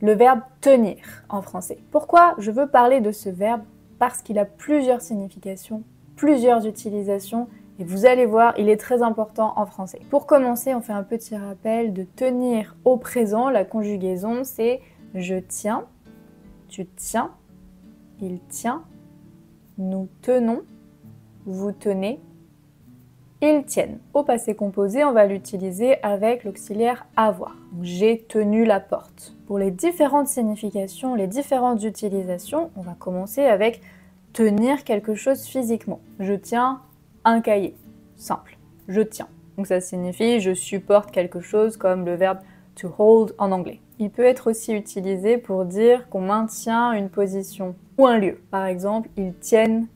Le verbe tenir en français. Pourquoi je veux parler de ce verbe? Parce qu'il a plusieurs significations, plusieurs utilisations, et vous allez voir, il est très important en français. Pour commencer, on fait un petit rappel de tenir au présent. La conjugaison, c'est je tiens, tu tiens, il tient, nous tenons, vous tenez, ils tiennent. Au passé composé, on va l'utiliser avec l'auxiliaire avoir. J'ai tenu la porte. Pour les différentes significations, les différentes utilisations, on va commencer avec tenir quelque chose physiquement. Je tiens un cahier. Simple. Je tiens. Donc ça signifie je supporte quelque chose, comme le verbe to hold en anglais. Il peut être aussi utilisé pour dire qu'on maintient une position ou un lieu. Par exemple, ils tiennent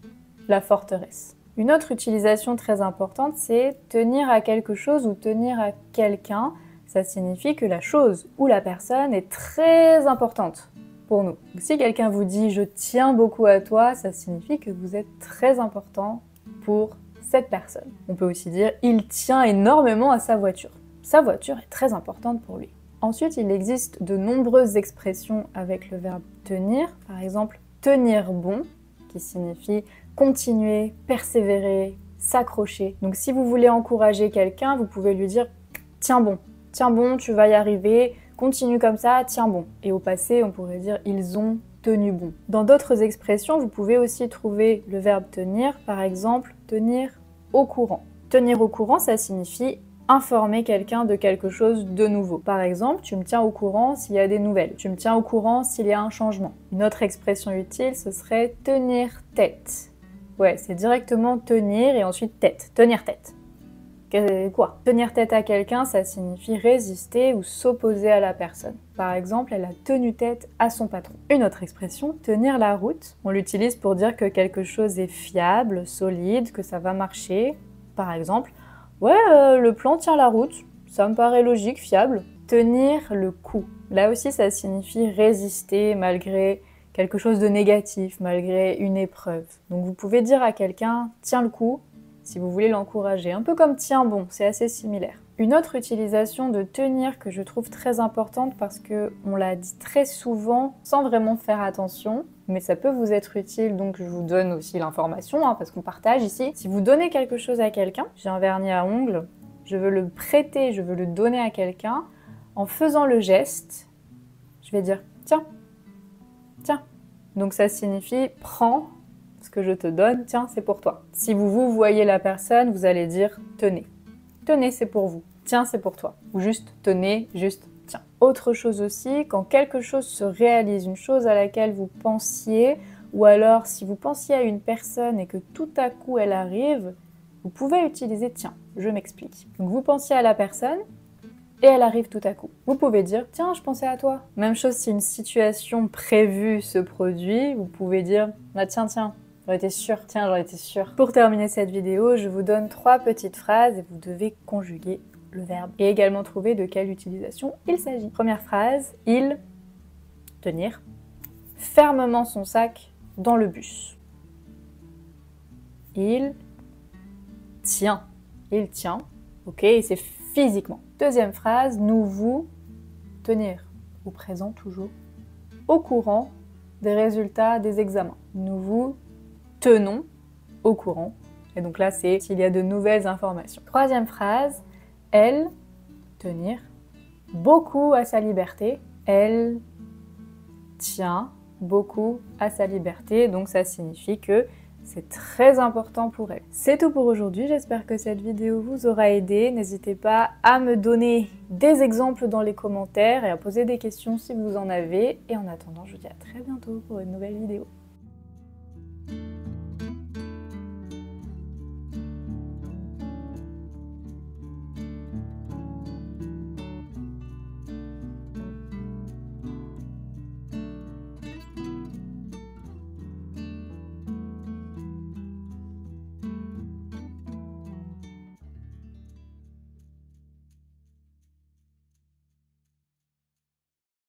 la forteresse. Une autre utilisation très importante, c'est tenir à quelque chose ou tenir à quelqu'un. Ça signifie que la chose ou la personne est très importante pour nous. Donc, si quelqu'un vous dit « je tiens beaucoup à toi », ça signifie que vous êtes très important pour cette personne. On peut aussi dire « il tient énormément à sa voiture ». Sa voiture est très importante pour lui. Ensuite, il existe de nombreuses expressions avec le verbe tenir. Par exemple, tenir bon, qui signifie continuer, persévérer, s'accrocher. Donc si vous voulez encourager quelqu'un, vous pouvez lui dire « tiens bon, tu vas y arriver, continue comme ça, tiens bon ». Et au passé, on pourrait dire « ils ont tenu bon ». Dans d'autres expressions, vous pouvez aussi trouver le verbe tenir, par exemple « tenir au courant ». Tenir au courant, ça signifie informer quelqu'un de quelque chose de nouveau. Par exemple, tu me tiens au courant s'il y a des nouvelles. Tu me tiens au courant s'il y a un changement. Une autre expression utile, ce serait tenir tête. Ouais, c'est directement tenir et ensuite tête. Tenir tête. Quoi? Tenir tête à quelqu'un, ça signifie résister ou s'opposer à la personne. Par exemple, elle a tenu tête à son patron. Une autre expression, tenir la route. On l'utilise pour dire que quelque chose est fiable, solide, que ça va marcher. Par exemple, ouais, le plan tient la route, ça me paraît logique, fiable. Tenir le coup. Là aussi, ça signifie résister malgré quelque chose de négatif, malgré une épreuve. Donc vous pouvez dire à quelqu'un « tiens le coup » si vous voulez l'encourager. Un peu comme « tiens bon », c'est assez similaire. Une autre utilisation de tenir que je trouve très importante parce qu'on l'a dit très souvent sans vraiment faire attention, mais ça peut vous être utile, donc je vous donne aussi l'information, parce qu'on partage ici. Si vous donnez quelque chose à quelqu'un, j'ai un vernis à ongles, je veux le prêter, je veux le donner à quelqu'un, en faisant le geste, je vais dire « tiens ». Tiens. Donc ça signifie « prends ce que je te donne, tiens, c'est pour toi ». Si vous voyez la personne, vous allez dire « tenez ». Tenez, c'est pour vous. Tiens, c'est pour toi. Ou juste tenez, juste tiens. Autre chose aussi, quand quelque chose se réalise, une chose à laquelle vous pensiez, ou alors si vous pensiez à une personne et que tout à coup elle arrive, vous pouvez utiliser tiens. Je m'explique. Donc vous pensiez à la personne, et elle arrive tout à coup. Vous pouvez dire « tiens, je pensais à toi ». Même chose si une situation prévue se produit, vous pouvez dire « ah, tiens, j'en étais sûre, tiens, j'en étais sûre ». Pour terminer cette vidéo, je vous donne 3 petites phrases et vous devez conjuguer le verbe et également trouver de quelle utilisation il s'agit. Première phrase, il, tenir, fermement son sac dans le bus. Il tient, ok, et c'est physiquement. Deuxième phrase, nous vous tenir, au présent toujours, au courant des résultats des examens. Nous vous tenons au courant. Et donc là, c'est s'il y a de nouvelles informations. Troisième phrase, elle, tenir, beaucoup à sa liberté. Elle tient beaucoup à sa liberté. Donc ça signifie que c'est très important pour elle. C'est tout pour aujourd'hui, j'espère que cette vidéo vous aura aidé. N'hésitez pas à me donner des exemples dans les commentaires et à poser des questions si vous en avez. Et en attendant, je vous dis à très bientôt pour une nouvelle vidéo.